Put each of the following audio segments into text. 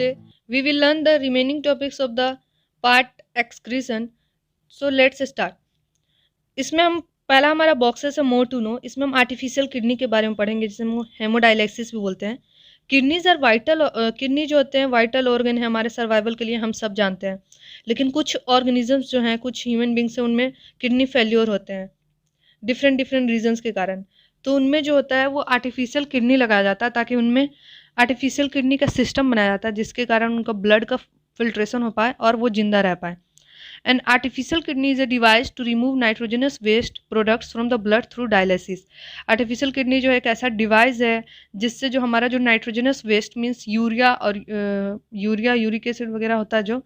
today we will learn the remaining topics of the part excretion. So let's start. इसमें हम पहला हमारा boxes है मोर टू नो। इसमें हम आर्टिफिशियल किडनी के बारे में पढ़ेंगे जिसे हम हेमोडायलिसिस भी बोलते हैं। किडनीज आर वाइटल किडनी जो होते हैं वाइटल ऑर्गन है हमारे सर्वाइवल के लिए, हम सब जानते हैं। लेकिन कुछ ऑर्गेनिजम्स जो हैं, कुछ ह्यूमन बींग्स हैं, उनमें किडनी फेल्योर होते हैं डिफरेंट डिफरेंट रीजंस के कारण। तो उनमें जो होता है वो आर्टिफिशियल किडनी लगाया जाता है ताकि उनमें आर्टिफिशियल किडनी का सिस्टम बनाया जाता है जिसके कारण उनका ब्लड का फिल्ट्रेशन हो पाए और वो जिंदा रह पाए। An artificial kidney is a device to remove nitrogenous waste products from the blood through dialysis. Artificial kidney जो एक ऐसा डिवाइस है जिससे जो हमारा जो नाइट्रोजनस वेस्ट मीन्स यूरिया और यूरिक एसिड वगैरह होता है, जो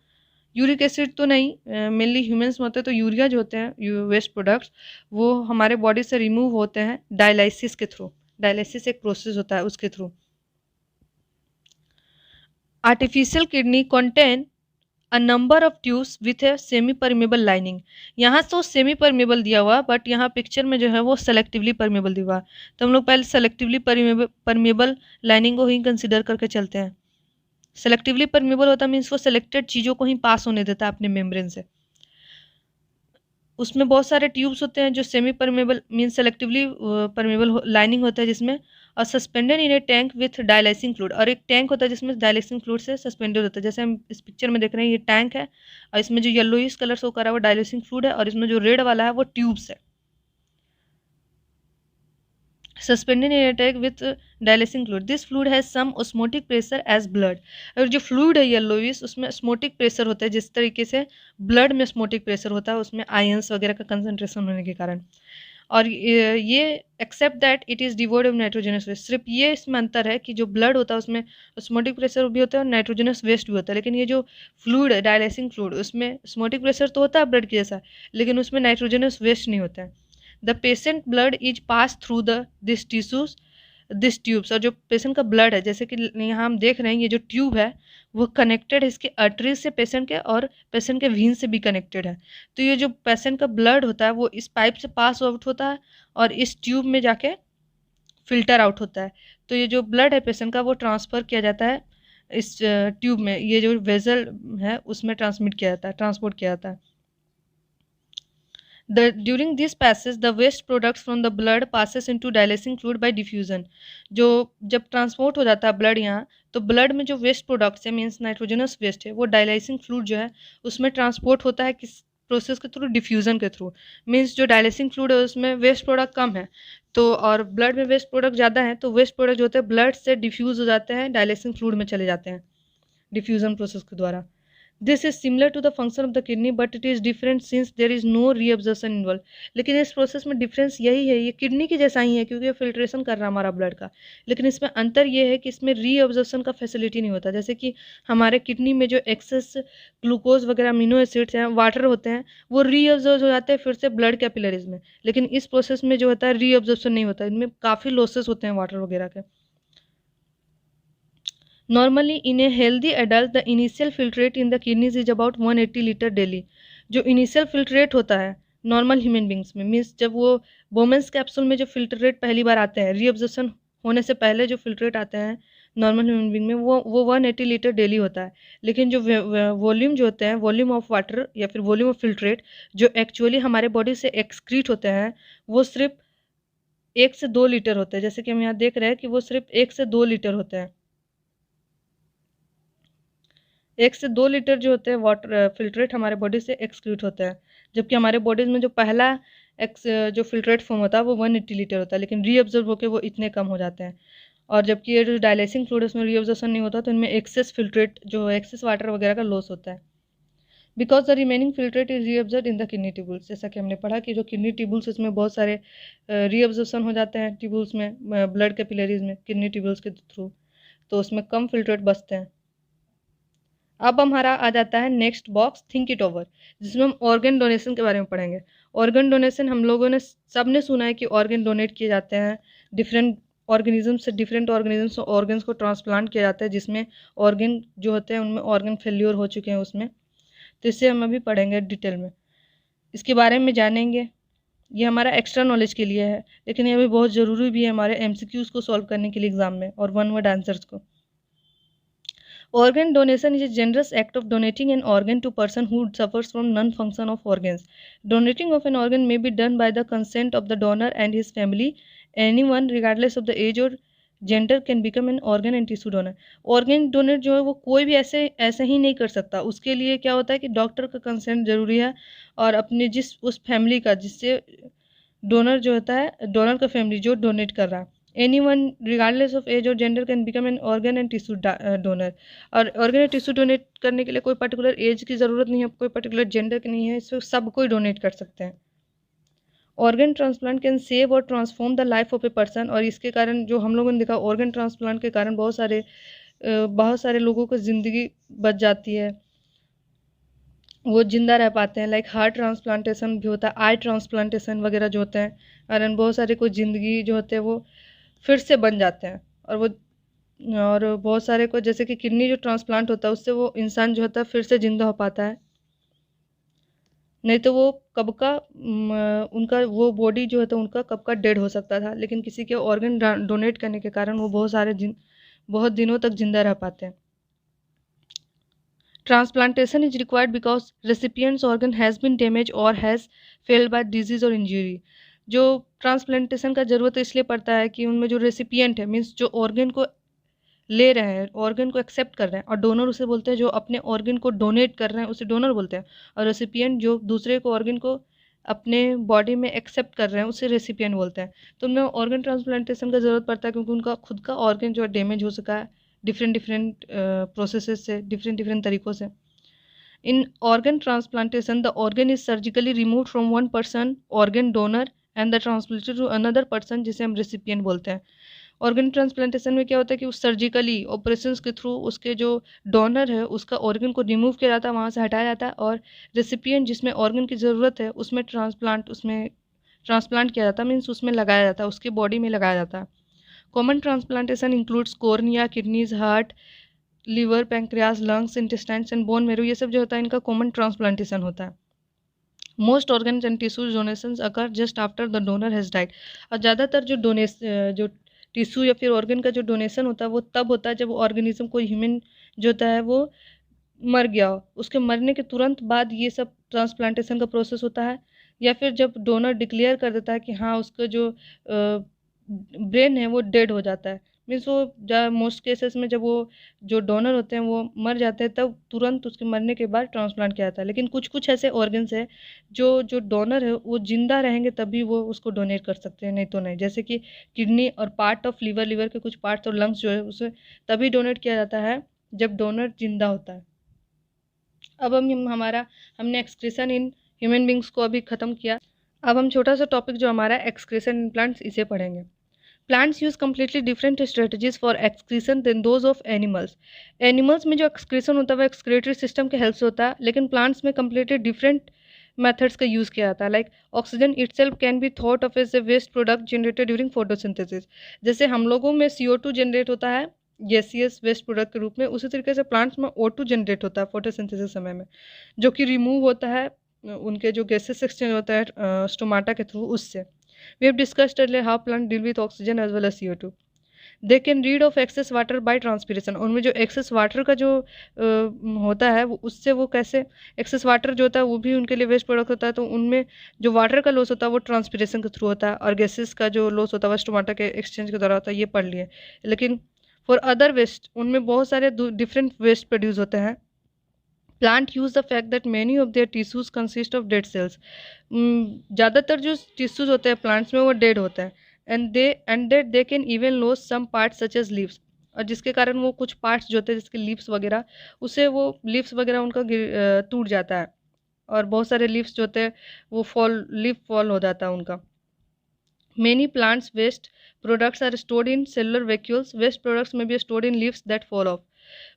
यूरिक एसिड तो नहीं मेनली ह्यूमंस में होते हैं, तो यूरिया जो होते हैं वेस्ट प्रोडक्ट्स वो हमारे बॉडी से रिमूव होते हैं डायलिसिस के थ्रू। डायलिसिस एक प्रोसेस होता है उसके through. Artificial kidney contain a number of tubes with a semi permeable lining. यहाँ तो सेमी परमेबल दिया हुआ बट यहाँ पिक्चर में जो है वो सेलेक्टिवली परमेबल दिया हुआ। तो हम लोग पहले सेलेक्टिवली परमेबल लाइनिंग को ही कंसिडर करके चलते हैं। सेलेक्टिवली परमेबल होता मीन्स वो सेलेक्टेड चीज़ों को ही पास होने देता है अपने मेम्ब्रेन से। उसमें बहुत सारे ट्यूब्स होते हैं जो semi permeable means selectively permeable lining होता है जिसमें, और suspended in a tank with dialysing fluid, और एक टैंक होता है जिसमें डायलाइसिंग फ्लूइड से सस्पेंडेड होता है। जैसे हम इस पिक्चर में देख रहे हैं ये टैंक है और इसमें जो येलोइश कलर शो कर रहा है वो डायलाइसिंग फ्लूइड है और इसमें जो रेड वाला है वो ट्यूब्स है। Suspended in a tank with dialysing fluid, this fluid has some osmotic pressure as blood. और जो फ्लूइड है येलोइश उसमें ऑस्मोटिक प्रेशर होता है, जिस तरीके से ब्लड में ऑस्मोटिक प्रेशर होता है उसमें आयंस वगैरह का कंसंट्रेशन होने के कारण। और ये except that it is devoid of nitrogenous waste, सिर्फ ये इसमें अंतर है कि जो ब्लड होता है उसमें ऑस्मोटिक प्रेशर भी होता है और नाइट्रोजनस वेस्ट भी होता है। लेकिन ये जो फ्लूइड है डायलाइसिंग फ्लूइड उसमें ऑस्मोटिक प्रेशर तो होता है ब्लड के जैसा, लेकिन उसमें नाइट्रोजनस वेस्ट नहीं होता है। The patient blood is pass through this tissues this tubes, और जो पेशेंट का ब्लड है जैसे कि यहाँ हम देख रहे हैं ये जो ट्यूब है वो कनेक्टेड है इसके आर्टरीज से पेशेंट के, और पेशेंट के वीन से भी कनेक्टेड है। तो ये जो पेशेंट का ब्लड होता है वो इस पाइप से पास आउट होता है और इस ट्यूब में जाके फिल्टर आउट होता है। तो ये जो ब्लड है पेशेंट का वो ट्रांसफ़र किया जाता है इस ट्यूब में, ये जो वेजल है उसमें ट्रांसमिट किया जाता है, ट्रांसपोर्ट किया जाता है। During this passage the waste products from the blood passes into dialysing fluid by diffusion। जो जब ट्रांसपोर्ट हो जाता है ब्लड यहाँ, तो ब्लड में जो वेस्ट प्रोडक्ट्स है मीन्स नाइट्रोजनस वेस्ट है वो डायलाइसिंग फ्लूइड जो है उसमें ट्रांसपोर्ट होता है किस प्रोसेस के थ्रू, डिफ्यूज़न के थ्रू। मीन्स जो डायलाइसिंग फ्लूइड है उसमें वेस्ट प्रोडक्ट कम है तो, और ब्लड में वेस्ट प्रोडक्ट ज़्यादा है तो वेस्ट प्रोडक्ट जो होते हैं ब्लड से डिफ्यूज़ हो जाते हैं, डायलाइसिंग फ्लूइड में चले जाते हैं डिफ्यूज़न प्रोसेस के द्वारा। This is similar to the function of the kidney but it is different since there is no reabsorption involve. लेकिन इस प्रोसेस में डिफरेंस यही है, ये किडनी की जैसा ही है क्योंकि ये फिल्ट्रेशन कर रहा है हमारा ब्लड का, लेकिन इसमें अंतर ये है कि इसमें रीअब्जॉर्प्शन का फैसिलिटी नहीं होता। जैसे कि हमारे किडनी में जो एक्सेस ग्लूकोज वगैरह अमीनो एसिड्स हैं, वाटर होते हैं, वो रीअब्जॉर्ब हो जाते हैं फिर से ब्लड कैपिलरीज में, लेकिन इस प्रोसेस में जो होता है रीअब्जॉर्प्शन नहीं होता, इनमें काफ़ी लॉसेस होते हैं वाटर वगैरह के। Normally, in a healthy adult, the initial filtrate in the kidneys is about 180 litre daily. जो इनिशियल फिल्ट्रेट होता है नॉर्मल ह्यूमन बींग्स में, मीन्स जब वो वोमेंस कैप्सूल में जो फिल्ट्रेट पहली बार आते हैं रीअब्जॉर्प्शन होने से पहले जो फिल्ट्रेट आते हैं नॉर्मल ह्यूमन बींग में वो 180 लीटर डेली होता है। लेकिन जो वॉल्यूम जो होते हैं, वॉल्यूम ऑफ वाटर या फिर वॉल्यूम ऑफ फिल्ट्रेट जो एक्चुअली हमारे बॉडी से एक्सक्रीट होते हैं वो सिर्फ 1 से 2 लीटर होते हैं। जैसे कि हम यहाँ देख रहे हैं कि वो सिर्फ 1 से 2 लीटर होते हैं। 1 से 2 लीटर जो होते हैं वाटर फिल्ट्रेट हमारे बॉडी से एक्सक्रीट होता है, जबकि हमारे बॉडीज में जो पहला जो फिल्ट्रेट फॉर्म होता है वो 180 लीटर होता है, लेकिन रीअब्जॉर्ब होकर वो इतने कम हो जाते हैं। और जबकि ये जो डायलाइसिंग फ्लूइड उसमें रीअब्जॉर्प्शन नहीं होता तो इनमें एक्सेस फिल्ट्रेट जो एक्सेस वाटर वगैरह का लॉस होता है। Because the remaining filtrate is reabsorb in the kidney tubules, जैसा कि हमने पढ़ा कि जो किडनी ट्यूबुल्स उसमें बहुत सारे रीअब्जॉर्प्शन हो जाते हैं ट्यूबुल्स में, ब्लड कैपिलरीज में किडनी ट्यूबुल्स के थ्रू, तो उसमें कम फिल्ट्रेट बचते हैं। अब हमारा आ जाता है next box think it over, जिसमें हम ऑर्गन डोनेशन के बारे में पढ़ेंगे। ऑर्गन डोनेशन हम लोगों ने सब ने सुना है कि ऑर्गन डोनेट किए जाते हैं डिफरेंट ऑर्गेनिज्म से, डिफरेंट ऑर्गेनिज्म ऑर्गन्स को ट्रांसप्लांट किया जाता है जिसमें ऑर्गन जो होते हैं उनमें ऑर्गन फेल्योर हो चुके हैं उसमें, तो इससे हम अभी पढ़ेंगे डिटेल में, इसके बारे में जानेंगे। ये हमारा एक्स्ट्रा नॉलेज के लिए है लेकिन ये भी बहुत ज़रूरी भी है हमारे एमसीक्यूज़ को सॉल्व करने के लिए एग्जाम में और वन वर्ड आंसर्स को। Organ donation is a generous act of donating an organ to person who suffers from non-function of organs. Donating of an organ may be done by the consent of the donor and his family. Anyone, regardless of the age or gender can become an organ and tissue donor. Organ donate जो है वो कोई भी ऐसे ही नहीं कर सकता. उसके लिए क्या होता है कि डॉक्टर का कंसेंट जरूरी है और अपने उस फैमिली का जिससे डोनर जो होता है, डोनर का फैमिली जो डोनेट कर रहा है. एनीवन रिगार्डलेस ऑफ एज और gender can become an organ and tissue donor. और ऑर्गन एंड टिश्यू डोनेट करने के लिए कोई पर्टिकुलर एज की ज़रूरत नहीं है, कोई पर्टिकुलर जेंडर की नहीं है, इसमें सब कोई डोनेट कर सकते हैं. ऑर्गन ट्रांसप्लांट कैन सेव और transform the life of a person. और इसके कारण जो हम लोगों ने देखा, ऑर्गन ट्रांसप्लांट के कारण बहुत सारे लोगों को ज़िंदगी बच जाती है, वो जिंदा रह पाते हैं. लाइक हार्ट ट्रांसप्लांटेशन भी होता है, आई ट्रांसप्लांटेशन वगैरह जो होते हैं, कारण बहुत सारे को ज़िंदगी जो होते हैं वो फिर से बन जाते हैं. और बहुत सारे को जैसे कि किडनी जो ट्रांसप्लांट होता है उससे वो इंसान जो होता है फिर से जिंदा हो पाता है. नहीं तो वो कब का उनका वो बॉडी जो होता है उनका कब का डेड हो सकता था, लेकिन किसी के ऑर्गन डोनेट करने के कारण वो बहुत दिनों तक जिंदा रह पाते हैं. Transplantation is required because recipient's organ has been damaged or has failed by disease or injury. जो ट्रांसप्लांटेशन का ज़रूरत इसलिए पड़ता है कि उनमें जो रेसिपिएंट है, मीन्स जो ऑर्गन को ले रहे हैं, ऑर्गन को एक्सेप्ट कर रहे हैं, और डोनर उसे बोलते हैं जो अपने ऑर्गन को डोनेट कर रहे हैं उसे डोनर बोलते हैं, और रेसिपिएंट जो दूसरे को ऑर्गन को अपने बॉडी में एक्सेप्ट कर रहे हैं उसे रेसिपिएंट बोलते हैं. तो उनमें ऑर्गन ट्रांसप्लांटेशन का ज़रूरत पड़ता है क्योंकि उनका खुद का ऑर्गन जो है डैमेज हो सका है डिफरेंट प्रोसेसेस से, डिफरेंट तरीक़ों से. In organ transplantation, the organ is surgically removed from one person, organ donor, and the transplanted to another person, जिसे हम recipient बोलते हैं. ऑर्गन ट्रांसप्लांटेशन में क्या होता है कि उस सर्जिकली ऑपरेशंस के थ्रू उसके जो डोनर है उसका ऑर्गन को रिमूव किया जाता है, वहाँ से हटाया जाता है, और रेसिपिएंट जिसमें ऑर्गन की ज़रूरत है उसमें ट्रांसप्लांट किया जाता है, मीन्स उसमें लगाया जाता है, उसके बॉडी में लगाया जाता है. Common transplantation includes cornea, kidneys, heart, liver, pancreas, lungs, intestines and bone marrow. ये सब जो होता है इनका कॉमन ट्रांसप्लांटेशन होता है. Most organ and tissues donations occur just after the donor has died. और ज़्यादातर जो टिश्यू या फिर ऑर्गन का जो डोनेशन होता है वो तब होता है जब ऑर्गेनिज्म, कोई ह्यूमन जो होता है वो मर गया हो. उसके मरने के तुरंत बाद ये सब ट्रांसप्लांटेशन का प्रोसेस होता है, या फिर जब डोनर डिक्लेयर कर देता है कि हाँ उसका जो ब्रेन है वो डेड हो जाता है. मीन्स वो मोस्ट केसेस में जब वो जो डोनर होते हैं वो मर जाते हैं तब तुरंत उसके मरने के बाद ट्रांसप्लांट किया जाता है. लेकिन कुछ कुछ ऐसे ऑर्गन्स हैं जो डोनर है वो जिंदा रहेंगे तभी वो उसको डोनेट कर सकते हैं, नहीं तो नहीं. जैसे कि किडनी और पार्ट ऑफ लीवर के कुछ पार्ट्स और लंग्स जो है उसे तभी डोनेट किया जाता है जब डोनर जिंदा होता है. अब हमने एक्सक्रीशन इन ह्यूमन बींग्स को अभी ख़त्म किया. अब हम छोटा सा टॉपिक जो हमारा एक्सक्रीशन इन प्लांट्स इसे पढ़ेंगे. Plants use completely different strategies for excretion then those of animals. Animals में जो एक्सक्रीशन होता है वो एक्सक्रीटरी सिस्टम के हेल्प से होता है, लेकिन प्लांट्स में कम्प्लीटली डिफरेंट मेथड्स का यूज़ किया जाता है. Like oxygen itself can be thought of as a waste product generated during photosynthesis. जैसे हम लोगों में CO2 जनरेट होता है गैसियस वेस्ट प्रोडक्ट के रूप में, उसी तरीके से प्लांट्स में O2 जनरेट होता है फोटोसिंथेसिस समय में, जो कि रिमूव होता है उनके जो गैसेस एक्सचेंज होता है स्टोमाटा के थ्रू उससे. We have discussed earlier how plants deal with oxygen as well as CO2. They can rid of excess water by transpiration. उनमें जो excess water का जो होता है उससे वो कैसे excess water जो होता है वो भी उनके लिए वेस्ट प्रोडक्ट होता है. तो उनमें जो वाटर का लॉस होता है वो ट्रांसपिरेशन के थ्रू होता है, और गैसेस का जो लॉस होता है वो स्टोमाटा के एक्सचेंज के द्वारा होता है. ये पढ़ लिए. लेकिन फॉर अदर वेस्ट उनमें बहुत सारे डिफरेंट वेस्ट प्रोड्यूस होते हैं. Plant use the fact that many of their tissues consist of dead cells. ज़्यादातर जो टिश्यूज होते हैं प्लांट्स में वो डेड होते हैं, and that they can even loss some parts such as leaves. और जिसके कारण वो कुछ पार्ट्स जो होते हैं जिसके लीव्स वगैरह, उससे वो लीव्स वगैरह उनका टूट जाता है, और बहुत सारे लीव्स जो होते हैं वो लीफ फॉल हो जाता है उनका. Many plants waste products are stored in cellular vacuoles. Waste products may be stored in leaves that fall off.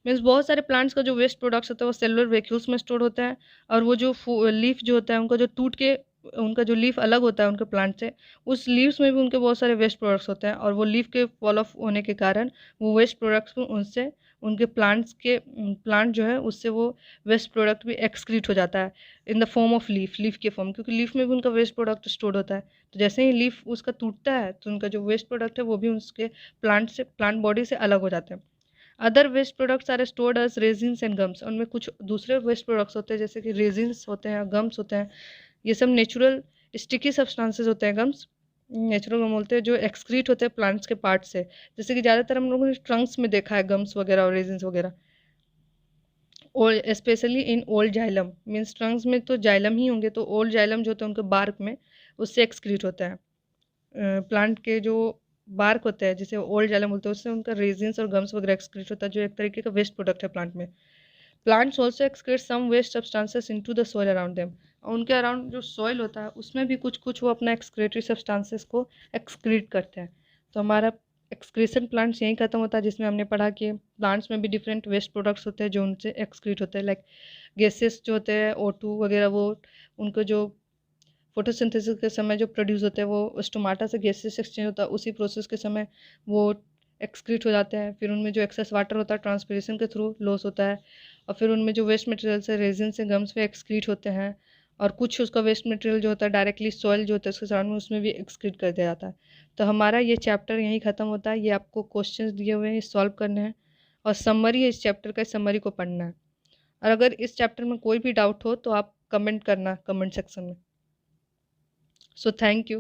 Means बहुत सारे प्लांट्स का जो वेस्ट प्रोडक्ट्स होता है वो सेलुलर वैक्यूल्स में स्टोर होता है, और वो जो लीफ जो होता है उनका जो टूट के उनका जो लीफ अलग होता है उनके प्लांट से, उस लीव्स में भी उनके बहुत सारे वेस्ट प्रोडक्ट्स होते हैं, और वो लीफ के फॉल ऑफ होने के कारण वो वेस्ट प्रोडक्ट्स उनसे उनके प्लांट जो है उससे वो वेस्ट प्रोडक्ट भी एक्सक्रीट हो जाता है in the form of leaf के फॉर्म, क्योंकि लीफ में भी उनका वेस्ट प्रोडक्ट स्टोर होता है. तो जैसे ही लीफ उसका टूटता है तो उनका जो वेस्ट प्रोडक्ट है वो भी उसके प्लांट बॉडी से अलग हो जाते हैं. Other waste products are stored as resins and gums. उनमें कुछ दूसरे वेस्ट प्रोडक्ट्स होते हैं जैसे कि रेजिन्स होते हैं, गम्स होते हैं। ये सब नेचुरल स्टिकी सब्सटेंसेस होते हैं गम्स, नेचुरल गम बोलते हैं, जो एक्सक्रीट होते हैं प्लांट्स के पार्ट से। जैसे कि ज़्यादातर हम लोगों ने ट्रंक्स में देखा है गम्स वगैरह और रेजिन्स वगैरह, और specially in old xylem, means Trunks में तो जाइलम ही होंगे, तो ओल्ड जाइलम जो होते हैं उनके बार्क में, उससे एक्सक्रीट होता है। प्लांट के जो बार्क होता है जिसे ओल्ड जाइलम बोलते हैं, उससे उनका रेजिन्स और गम्स वगैरह एक्सक्रीट होता है, जो एक तरीके का वेस्ट प्रोडक्ट है प्लांट में। Plants also excrete some waste substances into the soil around them. और उनके अराउंड जो सॉइल होता है उसमें भी कुछ कुछ वो अपना एक्सक्रीटरी सब्सटेंसेस को एक्सक्रीट करते हैं। तो हमारा एक्सक्रीशन प्लांट्स यहीं खत्म होता है, जिसमें हमने पढ़ा कि प्लांट्स में भी डिफरेंट वेस्ट प्रोडक्ट्स होते हैं जो उनसे एक्सक्रीट होते हैं, लाइक गैसेस जो होते हैं O2 वगैरह, वो उनको जो फोटोसिंथेसिस के समय जो प्रोड्यूस होते हैं वो स्टोमाटा से गैसेस एक्सचेंज होता है, उसी प्रोसेस के समय वो एक्सक्रीट हो जाते हैं। फिर उनमें जो एक्सेस वाटर होता है ट्रांसपिरेशन के थ्रू लॉस होता है, और फिर उनमें जो वेस्ट मटेरियल से रेजिन से गम्स पे एक्सक्रीट होते हैं, और कुछ उसका वेस्ट मटेरियल जो होता है डायरेक्टली सॉइल जो होता है उसके सराउंड में, उसमें भी एक्सक्रीट कर दिया जाता है। तो हमारा ये चैप्टर यहीं ख़त्म होता है। ये आपको क्वेश्चंस दिए हुए हैं, सॉल्व करने हैं, और समरी है इस चैप्टर का, इस समरी को पढ़ना है। और अगर इस चैप्टर में कोई भी डाउट हो तो आप कमेंट करना कमेंट सेक्शन में। So thank you.